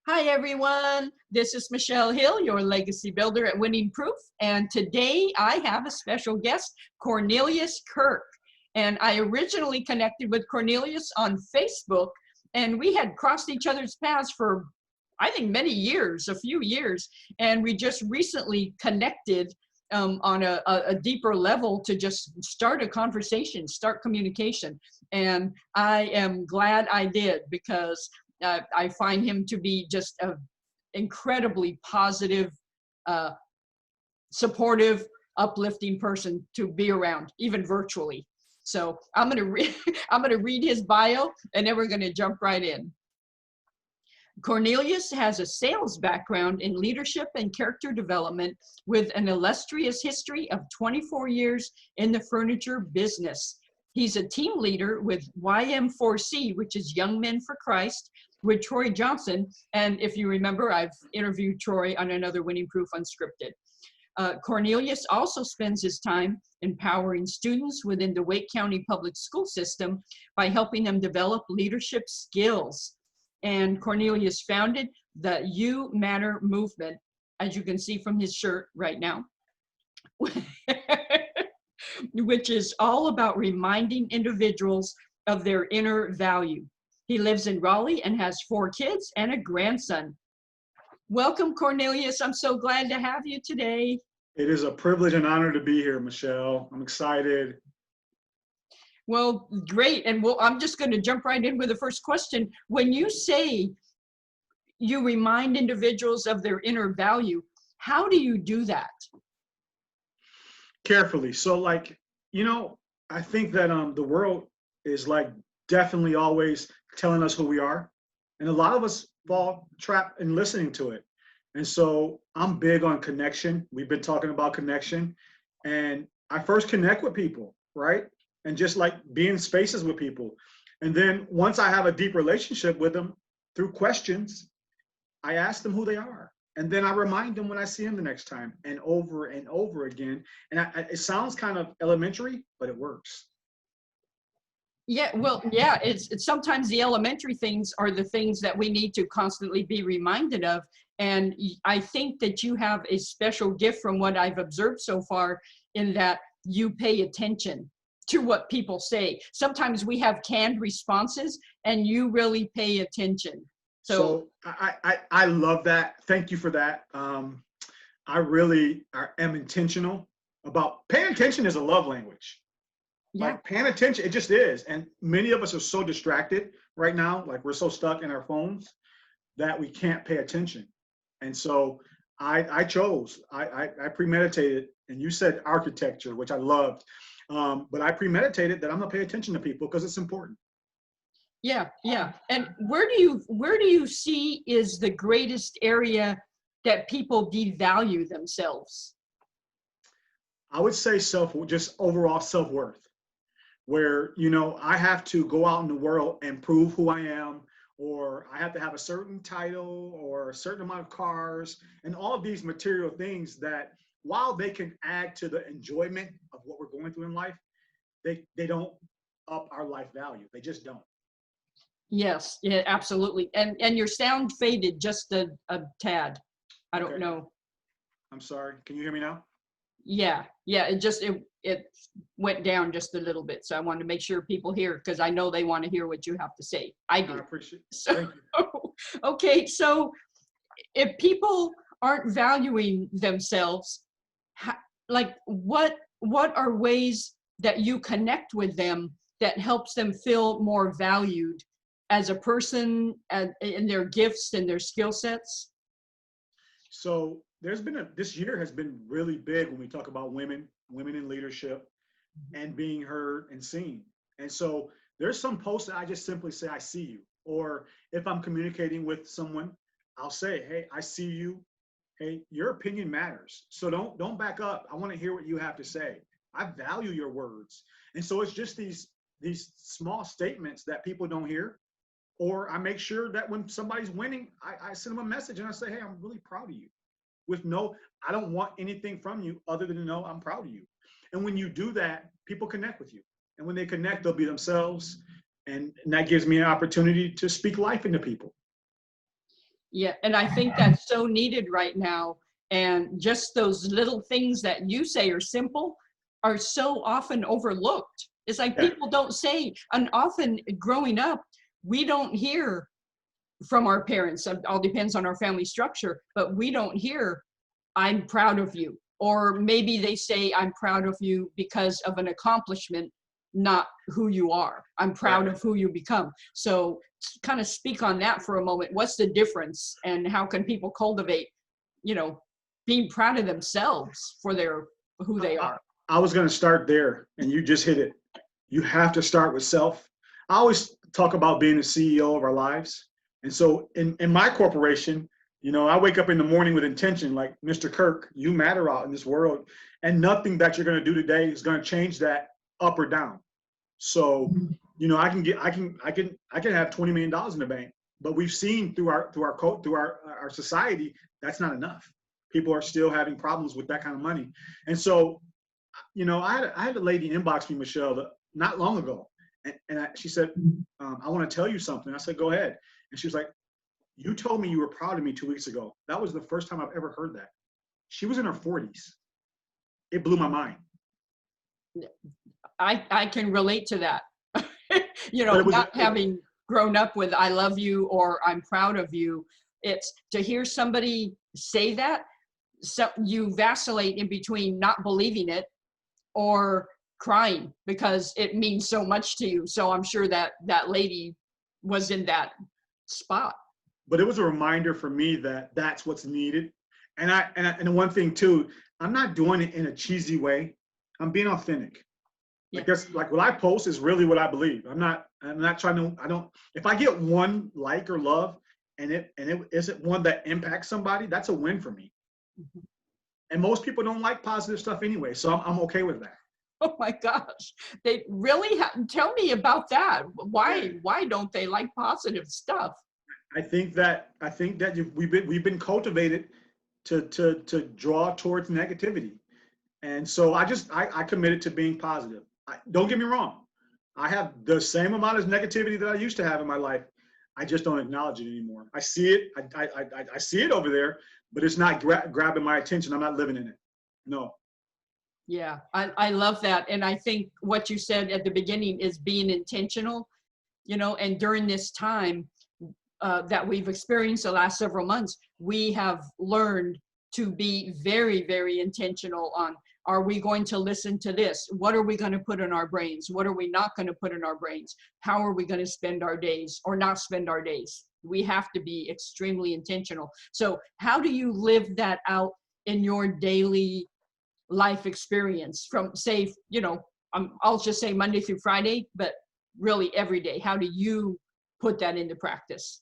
Hi, everyone. This is Michelle Hill, your legacy builder at Winning Proof. And today I have a special guest, Cornelius Kirk. And I originally connected with Cornelius on Facebook, and we had crossed each other's paths for, I think, many years, a few years. And we just recently connected on a deeper level to just start a conversation, start communication. And I am glad I did, because I find him to be just an incredibly positive, supportive, uplifting person to be around, even virtually. So I'm gonna read his bio, and then we're gonna jump right in. Cornelius has a sales background in leadership and character development with an illustrious history of 24 years in the furniture business. He's a team leader with YM4C, which is Young Men for Christ, with Troy Johnson. And if you remember, I've interviewed Troy on another Winning Proof Unscripted. Cornelius also spends his time empowering students within the Wake County Public School System by helping them develop leadership skills. And Cornelius founded the YouMatter movement, as you can see from his shirt right now, which is all about reminding individuals of their inner value. He lives in Raleigh and has 4 kids and a grandson. Welcome, Cornelius. I'm so glad to have you today. It is a privilege and honor to be here, Michelle. I'm excited. Well, great. And I'm just going to jump right in with the first question. When you say you remind individuals of their inner value, how do you do that? Carefully. So I think that the world is definitely always telling us who we are. And a lot of us fall trapped in listening to it. And so I'm big on connection. We've been talking about connection. And I first connect with people, right? And just be in spaces with people. And then once I have a deep relationship with them through questions, I ask them who they are. And then I remind them when I see them the next time, and over again. And it sounds kind of elementary, but it works. Yeah, well, yeah, it's sometimes the elementary things are the things that we need to constantly be reminded of. And I think that you have a special gift from what I've observed so far, in that you pay attention to what people say. Sometimes we have canned responses, and you really pay attention. So I love that. Thank you for that. I really am intentional about paying attention. Is a love language. Yeah. Paying attention, it just is. And many of us are so distracted right now, we're so stuck in our phones that we can't pay attention. And so I premeditated, and you said architecture, which I loved, but I premeditated that I'm gonna pay attention to people because it's important. Yeah, yeah. And where do you see is the greatest area that people devalue themselves? I would say just overall self-worth, where, I have to go out in the world and prove who I am, or I have to have a certain title or a certain amount of cars, and all of these material things that, while they can add to the enjoyment of what we're going through in life, they don't up our life value. They just don't. Yes, yeah, absolutely. And your sound faded just a tad. I don't know. I'm sorry. Can you hear me now? Yeah, it went down just a little bit. So I wanted to make sure people hear, because I know they want to hear what you have to say. I do. I appreciate it. So, thank you. Okay, so if people aren't valuing themselves, what are ways that you connect with them that helps them feel more valued as a person, and in their gifts and their skill sets? So this year has been really big when we talk about women in leadership and being heard and seen. And so there's some posts that I just simply say, I see you. Or if I'm communicating with someone, I'll say, hey, I see you. Hey, your opinion matters. So don't back up. I want to hear what you have to say. I value your words. And so it's just these small statements that people don't hear. Or I make sure that when somebody's winning, I send them a message and I say, hey, I'm really proud of you. I don't want anything from you other than to know I'm proud of you. And when you do that, people connect with you. And when they connect, they'll be themselves. And that gives me an opportunity to speak life into people. Yeah, and I think that's so needed right now. And just those little things that you say are simple are so often overlooked. It's like Yeah. people don't say, and often growing up, we don't hear from our parents. It all depends on our family structure, but we don't hear, I'm proud of you. Or maybe they say, I'm proud of you because of an accomplishment, not who you are. I'm proud Right. of who you become. So kind of speak on that for a moment. What's the difference, and how can people cultivate, you know, being proud of themselves for their who they I, are? I was going to start there, and you just hit it. You have to start with self. I always talk about being the CEO of our lives. And so in my corporation, you know, I wake up in the morning with intention, like Mr. Kirk, you matter out in this world. And nothing that you're going to do today is going to change that up or down. So, you know, I can have $20 million in the bank, but we've seen through our society, that's not enough. People are still having problems with that kind of money. And so, you know, I had a lady inbox me, Michelle, not long ago. She said, I want to tell you something. I said, go ahead. And she was like, you told me you were proud of me 2 weeks ago. That was the first time I've ever heard that. She was in her 40s. It blew my mind. I can relate to that. You But know, not having grown up with I love you or I'm proud of you. It's to hear somebody say that, so you vacillate in between not believing it or crying because it means so much to you. So I'm sure that that lady was in that spot. But it was a reminder for me that that's what's needed. And one thing too, I'm not doing it in a cheesy way. I'm being authentic. Yeah. Like that's like what I post is really what I believe. I'm not trying to, I don't, if I get one like or love and it isn't one that impacts somebody, that's a win for me. Mhm. And most people don't like positive stuff anyway. So I'm okay with that. Oh my gosh. They really tell me about that. Yeah. Why don't they like positive stuff? I think that we've been cultivated to draw towards negativity. And so I committed to being positive. Don't get me wrong. I have the same amount of negativity that I used to have in my life. I just don't acknowledge it anymore. I see it. I see it over there, but it's not grabbing my attention. I'm not living in it. No. Yeah, I love that. And I think what you said at the beginning is being intentional, you know, and during this time that we've experienced the last several months, we have learned to be very, very intentional on, are we going to listen to this? What are we going to put in our brains? What are we not going to put in our brains? How are we going to spend our days or not spend our days? We have to be extremely intentional. So how do you live that out in your daily life experience from, say, you know, I'll just say Monday through Friday, but really every day? How do you put that into practice?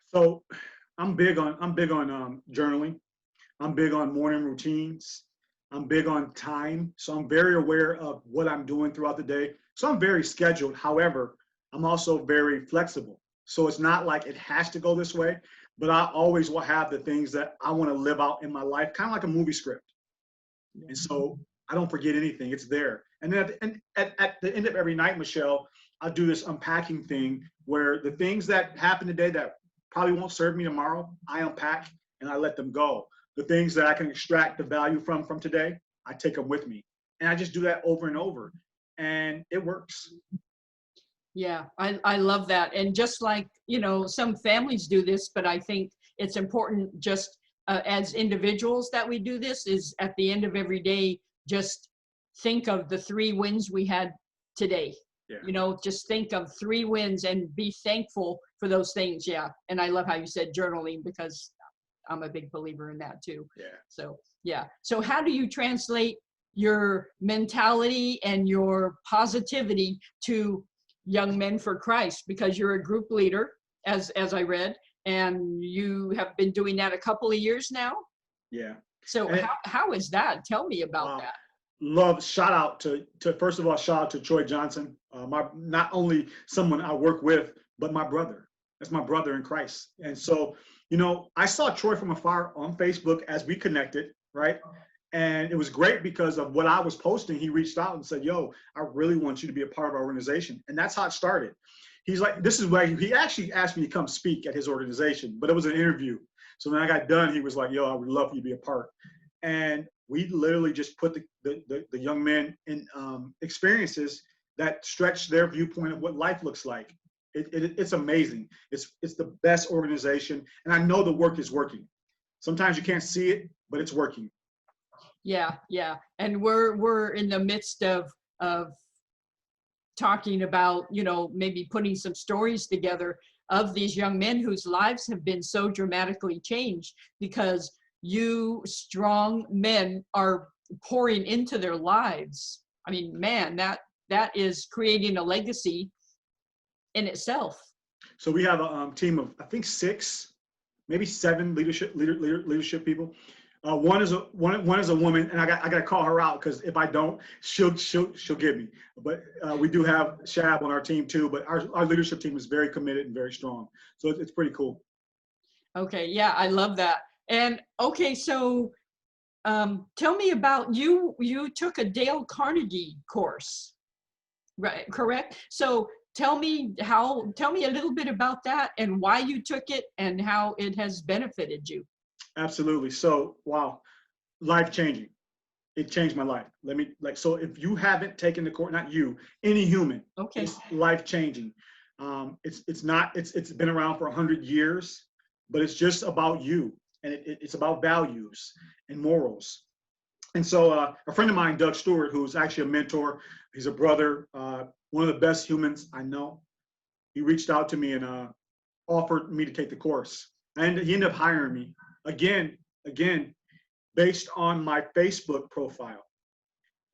So I'm big on journaling. I'm big on morning routines. I'm big on time. So I'm very aware of what I'm doing throughout the day. So I'm very scheduled. However, I'm also very flexible. So it's not like it has to go this way, but I always will have the things that I want to live out in my life, kind of like a movie script. And so I don't forget anything. It's there. And then at the end of every night, Michelle, I'll do this unpacking thing where the things that happen today that probably won't serve me tomorrow, I unpack and I let them go. The things that I can extract the value from today, I take them with me. And I just do that over and over. And it works. Yeah, I love that. And just like, you know, some families do this, but I think it's important just as individuals that we do this is at the end of every day, just think of the 3 wins we had today. Yeah. You know, just think of 3 wins and be thankful for those things. Yeah. And I love how you said journaling because I'm a big believer in that too. Yeah. So, yeah. So how do you translate your mentality and your positivity to Young Men for Christ? Because you're a group leader, as I read, and you have been doing that a couple of years now. Yeah. So how is that? Tell me about that. Love, shout out to first of all, shout out to Troy Johnson, my not only someone I work with, but my brother. That's my brother in Christ. And so, you know, I saw Troy from afar on Facebook as we connected, right? And it was great because of what I was posting. He reached out and said, yo, I really want you to be a part of our organization. And that's how it started. he's like, this is why he actually asked me to come speak at his organization, but it was an interview. So when I got done, he was like, yo, I would love for you to be a part. And we literally just put the young men in experiences that stretch their viewpoint of what life looks like. It's amazing. It's the best organization. And I know the work is working. Sometimes you can't see it, but it's working. Yeah, yeah. And we're in the midst of talking about, you know, maybe putting some stories together of these young men whose lives have been so dramatically changed because you strong men are pouring into their lives. I mean, man, that is creating a legacy in itself. So we have a team of, I think 6, maybe 7 leadership people. One is a woman, and I got to call her out because if I don't, she'll get me. But we do have Shab on our team too. But our leadership team is very committed and very strong. So it's pretty cool. Okay, yeah, I love that. And okay, so tell me about you. You took a Dale Carnegie course, right? Correct. So tell me a little bit about that and why you took it and how it has benefited you. Absolutely. So, wow, life changing. It changed my life. So if you haven't taken the course, not you, any human, okay, it's life changing. It's been around for 100 years, but it's just about you, and it's about values and morals. And so a friend of mine, Doug Stewart, who's actually a mentor, he's a brother, one of the best humans I know. He reached out to me and offered me to take the course, and he ended up hiring me. Again, based on my Facebook profile.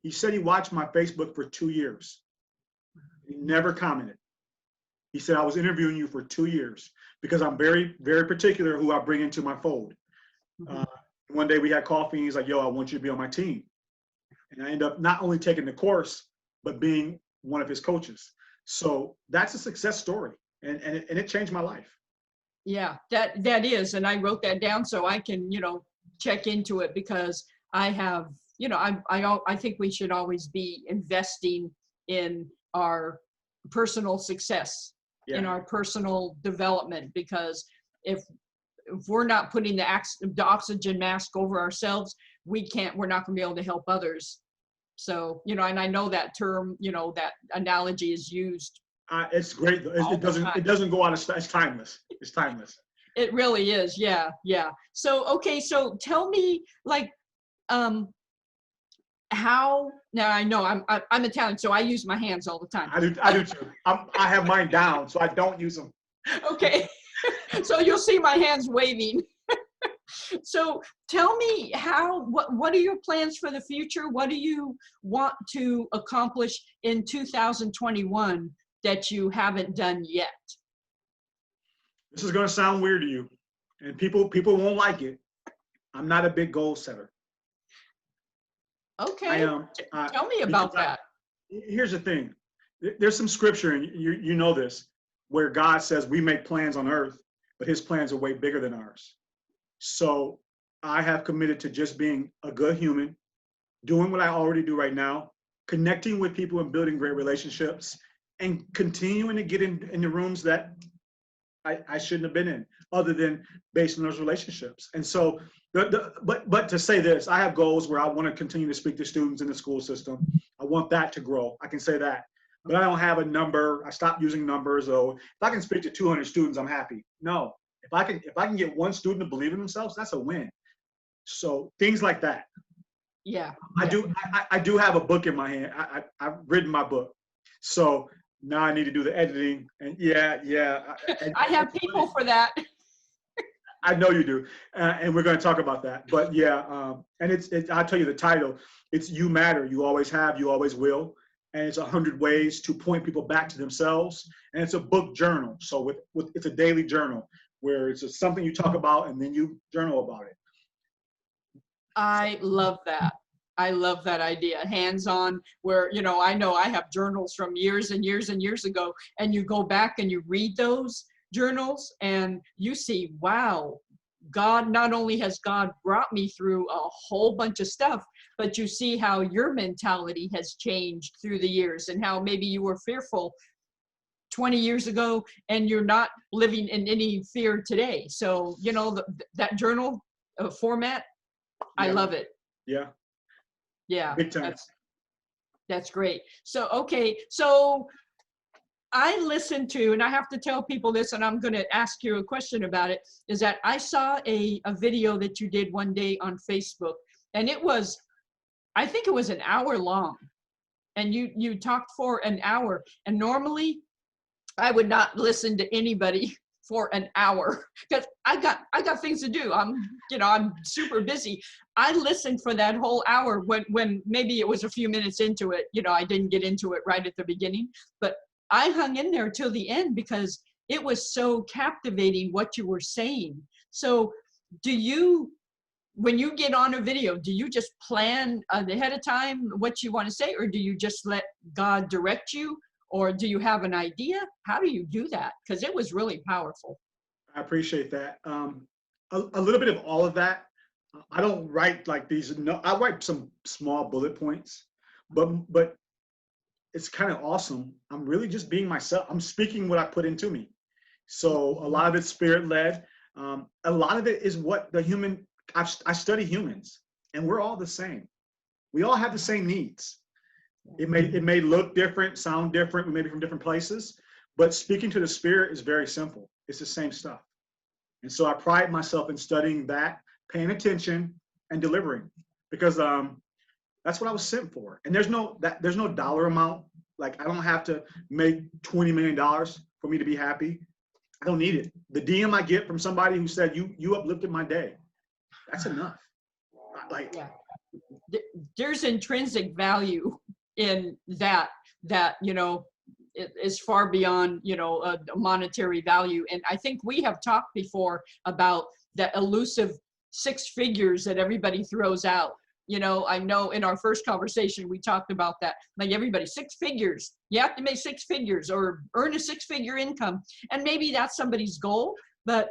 He said he watched my Facebook for 2 years. He never commented. He said, I was interviewing you for 2 years because I'm very, very particular who I bring into my fold. One day we had coffee and he's like, yo, I want you to be on my team. And I ended up not only taking the course, but being one of his coaches. So that's a success story. And it changed my life. Yeah, that is, and I wrote that down so I can, you know, check into it because I have, you know, I think we should always be investing in our personal success, in our personal development, because if we're not putting the oxygen mask over ourselves, we're not going to be able to help others. So, you know, and I know that term, you know, that analogy is used. It's great. It doesn't go out of style. It's timeless. It's timeless. It really is. Yeah. Yeah. So, okay. So tell me, like, how, now I know I'm Italian, so I use my hands all the time. I do too. I have mine down, so I don't use them. Okay. So you'll see my hands waving. So tell me what are your plans for the future? What do you want to accomplish in 2021 that you haven't done yet? This is going to sound weird to you, and people won't like it. I'm not a big goal setter. Okay. Tell me about that. Here's the thing. There's some scripture, and you know this, where God says we make plans on earth, but his plans are way bigger than ours. So I have committed to just being a good human, doing what I already do right now, connecting with people and building great relationships, and continuing to get in the rooms that I shouldn't have been in, other than based on those relationships. And so, but to say this, I have goals where I want to continue to speak to students in the school system. I want that to grow. I can say that, but I don't have a number. I stopped using numbers. So if I can speak to 200 students, I'm happy. No, if I can get one student to believe in themselves, that's a win. So things like that. Yeah. I do have a book in my hand. I've written my book. So now I need to do the editing, and I have people for that. I know you do, and we're going to talk about that. But yeah, and I'll tell you the title. It's YouMatter. You always have, you always will, and it's 100 ways to point people back to themselves. And it's a book journal. So it's a daily journal where it's just something you talk about and then you journal about it. I love that. I love that idea. Hands-on, where, you know I have journals from years and years and years ago, and you go back and you read those journals and you see, wow, God, not only has God brought me through a whole bunch of stuff, but you see how your mentality has changed through the years and how maybe you were fearful 20 years ago, and you're not living in any fear today. So, you know, that journal format, I Yeah. love it. Yeah. Yeah, Big time. that's great. So, okay, so I listened to, and I have to tell people this, and I'm going to ask you a question about it, is that I saw a video that you did one day on Facebook, and it was, I think it was an hour long, and you talked for an hour, and normally I would not listen to anybody for an hour because I got things to do. I'm super busy. I listened for that whole hour when maybe it was a few minutes into it. I didn't get into it right at the beginning, but I hung in there till the end because it was so captivating what you were saying. So when you get on a video, do you just plan ahead of time what you want to say, or do you just let God direct you? Or do you have an idea? How do you do that? Because it was really powerful. I appreciate that. A little bit of all of that. I don't write like these. No, I write some small bullet points, but it's kind of awesome. I'm really just being myself. I'm speaking what I put into me. So a lot of it's spirit led. A lot of it is what the human. I study humans, and we're all the same. We all have the same needs. It may look different, sound different, maybe from different places, but speaking to the spirit is very simple. It's the same stuff. And so I pride myself in studying that, paying attention, and delivering, because that's what I was sent for. And there's no dollar amount. Like, I don't have to make $20 million for me to be happy. I don't need it. The DM I get from somebody who said, you uplifted my day, that's enough. Like, yeah. There's intrinsic value in that it is far beyond a monetary value. And I think we have talked before about the elusive 6 figures that everybody throws out. I know in our first conversation we talked about that, like, everybody, 6 figures, you have to make 6 figures or earn a 6-figure income, and maybe that's somebody's goal, but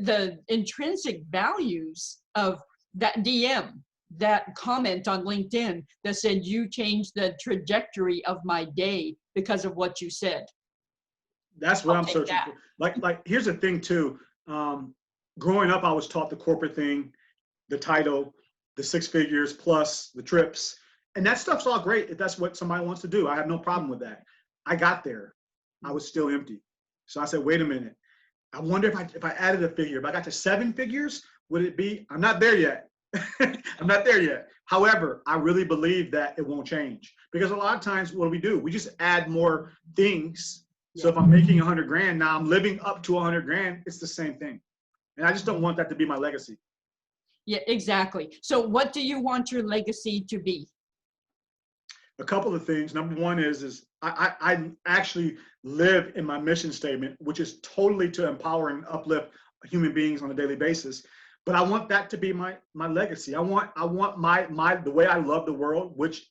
the intrinsic values of that DM, that comment on LinkedIn that said you changed the trajectory of my day because of what you said. That's what I'm searching for. Like, here's the thing too. Growing up, I was taught the corporate thing, the title, the 6 figures plus the trips, and that stuff's all great if that's what somebody wants to do. I have no problem with that. I got there, I was still empty. So I said, wait a minute. I wonder if I added a figure, if I got to 7 figures, would it be? I'm not there yet. I'm not there yet. However, I really believe that it won't change, because a lot of times what do? We just add more things. So if I'm making 100 grand, now I'm living up to 100 grand, it's the same thing. And I just don't want that to be my legacy. Yeah, exactly. So what do you want your legacy to be? A couple of things. Number one is I actually live in my mission statement, which is totally to empower and uplift human beings on a daily basis. But I want that to be my legacy. I want the way I love the world, which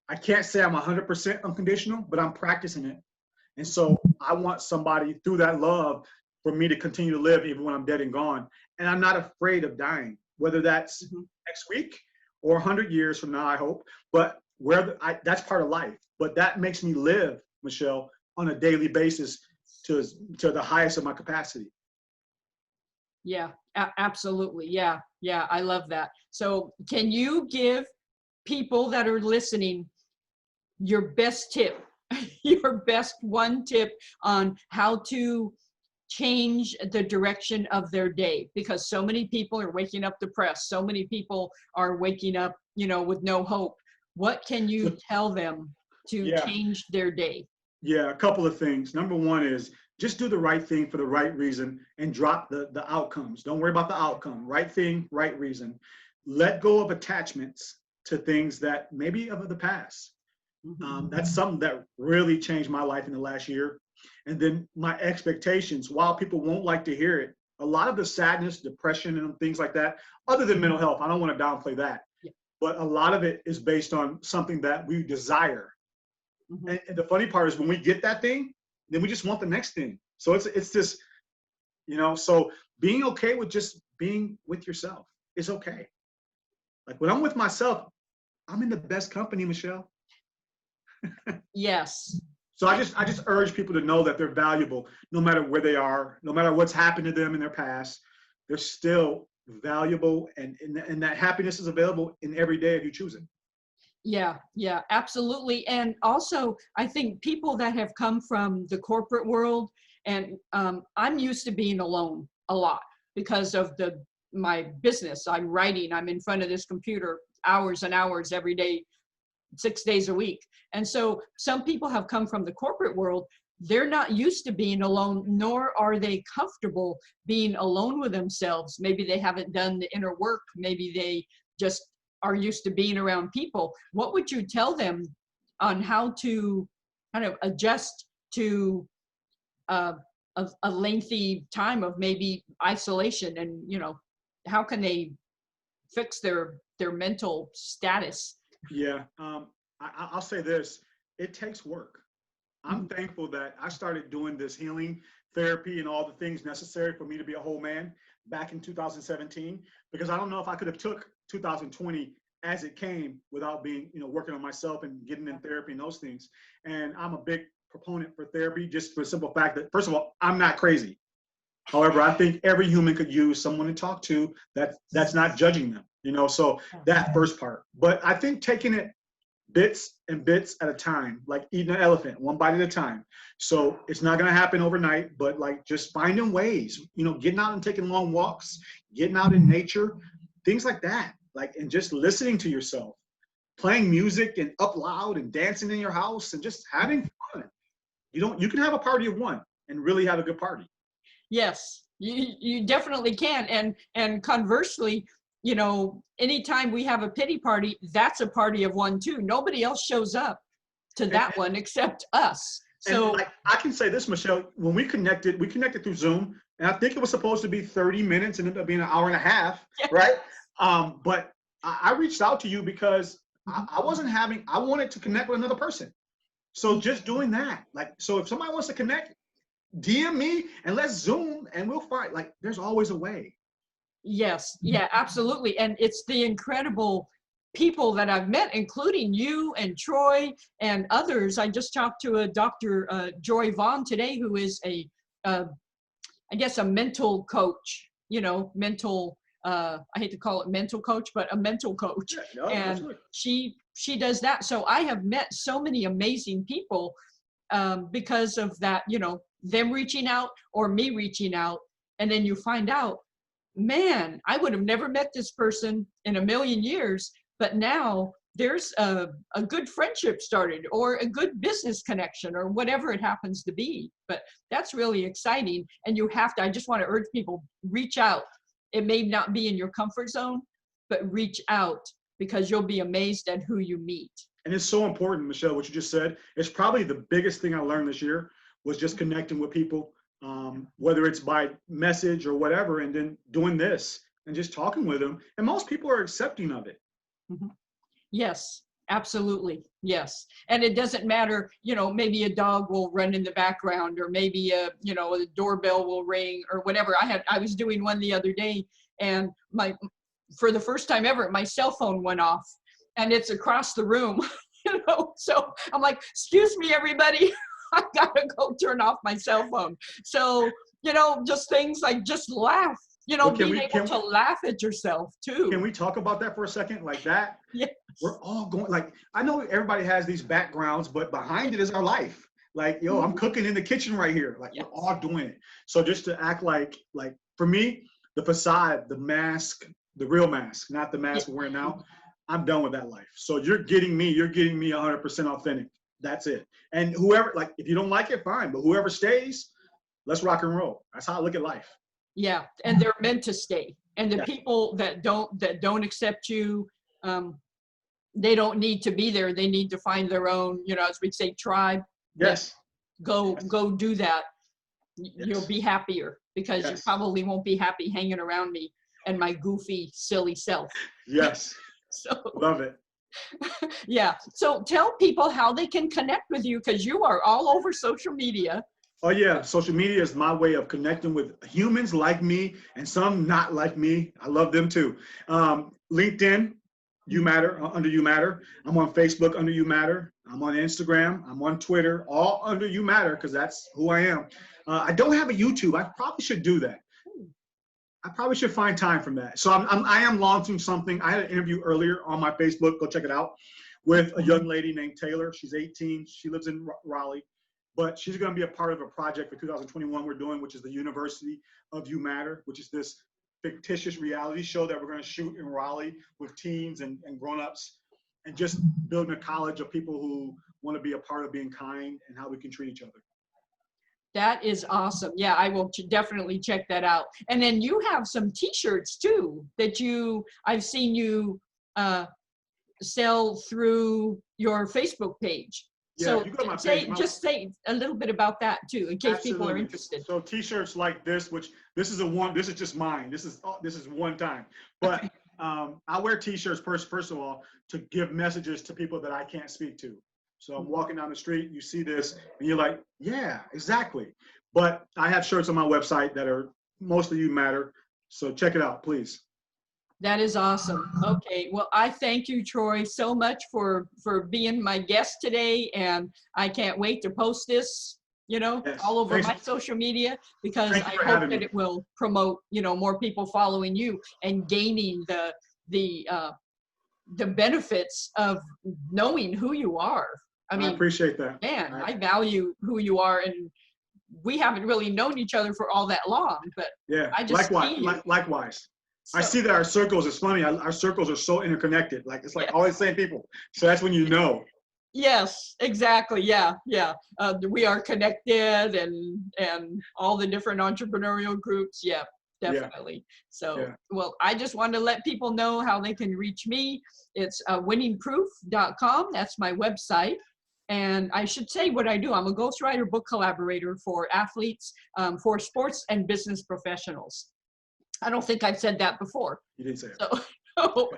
I can't say I'm 100% unconditional, but I'm practicing it. And so I want somebody through that love for me to continue to live even when I'm dead and gone. And I'm not afraid of dying, whether that's next week or 100 years from now, I hope. But that's part of life. But that makes me live, Michelle, on a daily basis to the highest of my capacity. Yeah, absolutely. Yeah, I love that. So can you give people that are listening your best tip, your best one tip on how to change the direction of their day? Because so many people are waking up depressed. So many people are waking up, with no hope. What can you tell them to change their day? Yeah, a couple of things. Number one is just do the right thing for the right reason and drop the outcomes. Don't worry about the outcome. Right thing, right reason. Let go of attachments to things that maybe of the past. That's something that really changed my life in the last year. And then my expectations, while people won't like to hear it, a lot of the sadness, depression, and things like that, other than mental health, I don't want to downplay that. Yeah. But a lot of it is based on something that we desire. And the funny part is when we get that thing, then we just want the next thing. So it's this, so being okay with just being with yourself is okay. Like, when I'm with myself, I'm in the best company, Michelle. Yes. So I just urge people to know that they're valuable, no matter where they are, no matter what's happened to them in their past. They're still valuable, and that happiness is available in every day if you choose it. Yeah, yeah, absolutely. And also, I think people that have come from the corporate world, and I'm used to being alone a lot because of my business. I'm writing, I'm in front of this computer hours and hours every day, 6 days a week. And so some people have come from the corporate world. They're not used to being alone, nor are they comfortable being alone with themselves. Maybe they haven't done the inner work. Maybe they just are used to being around people. What would you tell them on how to kind of adjust to a lengthy time of maybe isolation, and how can they fix their mental status? Yeah, I'll say this: it takes work. I'm thankful that I started doing this healing therapy and all the things necessary for me to be a whole man back in 2017, because I don't know if I could have took 2020 as it came without being, working on myself and getting in therapy and those things. And I'm a big proponent for therapy, just for the simple fact that, first of all, I'm not crazy. However, I think every human could use someone to talk to that's not judging them, so that first part. But I think taking it bits and bits at a time, like eating an elephant, one bite at a time. So it's not going to happen overnight, but like just finding ways, getting out and taking long walks, getting out in nature, things like that. And just listening to yourself, playing music and up loud and dancing in your house and just having fun. You can have a party of one and really have a good party. Yes, you definitely can. And conversely, anytime we have a pity party, that's a party of one too. Nobody else shows up to that one except us. So I can say this, Michelle, when we connected through Zoom, and I think it was supposed to be 30 minutes and ended up being an hour and a half, right? But I reached out to you because I wanted to connect with another person. So just doing that, so if somebody wants to connect, DM me and let's Zoom and we'll find, there's always a way. Yes, yeah, absolutely. And it's the incredible people that I've met, including you and Troy and others. I just talked to a Dr. Joy Vaughn today, who is I guess a mental coach, mental, I hate to call it mental coach, but a mental coach. Yeah, no, and absolutely. she does that. So I have met so many amazing people because of that, them reaching out or me reaching out. And then you find out, man, I would have never met this person in a million years, but now there's a good friendship started, or a good business connection, or whatever it happens to be. But that's really exciting. And I just want to urge people, reach out. It may not be in your comfort zone, but reach out, because you'll be amazed at who you meet. And it's so important, Michelle, what you just said. It's probably the biggest thing I learned this year was just connecting with people, whether it's by message or whatever, and then doing this and just talking with them. And most people are accepting of it. Mm-hmm. Yes, absolutely. Yes. And it doesn't matter, maybe a dog will run in the background, or maybe a doorbell will ring or whatever. I was doing one the other day, and for the first time ever, my cell phone went off, and it's across the room, so I'm like, excuse me, everybody. I gotta go turn off my cell phone. So, just things like, just laugh, being able to laugh at yourself too. Can we talk about that for a second? Like that? Yes. We're all going, I know everybody has these backgrounds, but behind it is our life. I'm cooking in the kitchen right here. Yes. We're all doing it. So just to act like for me, the facade, the mask, the real mask, not the mask we're wearing now, I'm done with that life. So you're getting me 100% authentic. That's it. And whoever, if you don't like it, fine. But whoever stays, let's rock and roll. That's how I look at life. Yeah. And they're meant to stay. And the people that don't accept you, they don't need to be there. They need to find their own, as we say, tribe. Yes. Go do that. Yes. You'll be happier, because you probably won't be happy hanging around me and my goofy, silly self. Yes. So love it. Yeah. So tell people how they can connect with you, because you are all over social media. Oh yeah, social media is my way of connecting with humans like me and some not like me. I love them too. LinkedIn, YouMatter, under YouMatter. I'm on Facebook under YouMatter. I'm on Instagram. I'm on Twitter, all under YouMatter because that's who I am. I don't have a YouTube. I probably should do that. I probably should find time from that. So I am launching something. I had an interview earlier on my Facebook. Go check it out with a young lady named Taylor. She's 18. She lives in Raleigh, but she's going to be a part of a project for 2021 we're doing, which is the University of YouMatter, which is this fictitious reality show that we're going to shoot in Raleigh with teens and grown-ups, and just building a college of people who want to be a part of being kind and how we can treat each other. That is awesome. Yeah, I will definitely check that out. And then you have some t-shirts too that I've seen you sell through your Facebook page. Yeah, so you go to my page. Just say a little bit about that too, in case people are interested. So t-shirts like this, which this is just mine. This is one time. But I wear t-shirts first of all to give messages to people that I can't speak to. So I'm walking down the street, you see this, and you're like, yeah, exactly. But I have shirts on my website that are mostly YouMatter. So check it out, please. That is awesome. Okay, well, I thank you, Troy, so much for being my guest today, and I can't wait to post this, all over my social media, because I hope that it will promote, more people following you and gaining the benefits of knowing who you are. I mean, I appreciate that. Man, I value who you are, and we haven't really known each other for all that long, but yeah, I just likewise. So, I see that our circles, it's funny, our circles are so interconnected. Like, it's like all the same people. So that's when you know. Yes, exactly. Yeah. We are connected, and all the different entrepreneurial groups. Yeah, definitely. So, well, I just want to let people know how they can reach me. It's winningproof.com. That's my website. And I should say what I do. I'm a ghostwriter book collaborator for athletes, for sports and business professionals. I don't think I've said that before. You didn't say it. So,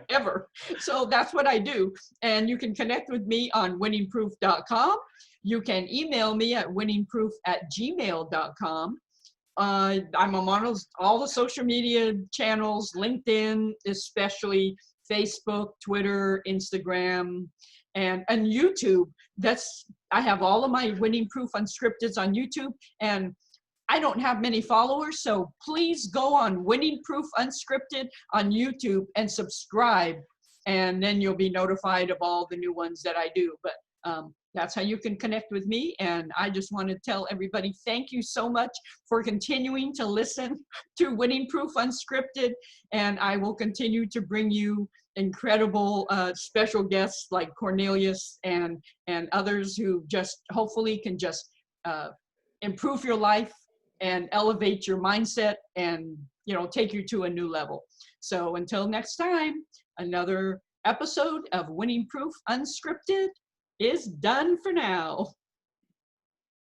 ever. So that's what I do. And you can connect with me on winningproof.com. You can email me at winningproof@gmail.com. I'm on all the social media channels, LinkedIn, especially Facebook, Twitter, Instagram, and YouTube. I have all of my Winning Proof Unscripteds on YouTube, and I don't have many followers, so please go on Winning Proof Unscripted on YouTube and subscribe, and then you'll be notified of all the new ones that I do. But that's how you can connect with me. And I just want to tell everybody, thank you so much for continuing to listen to Winning Proof Unscripted. And I will continue to bring you incredible special guests like Cornelius and others who just hopefully can just improve your life and elevate your mindset and, take you to a new level. So until next time, another episode of Winning Proof Unscripted is done for now.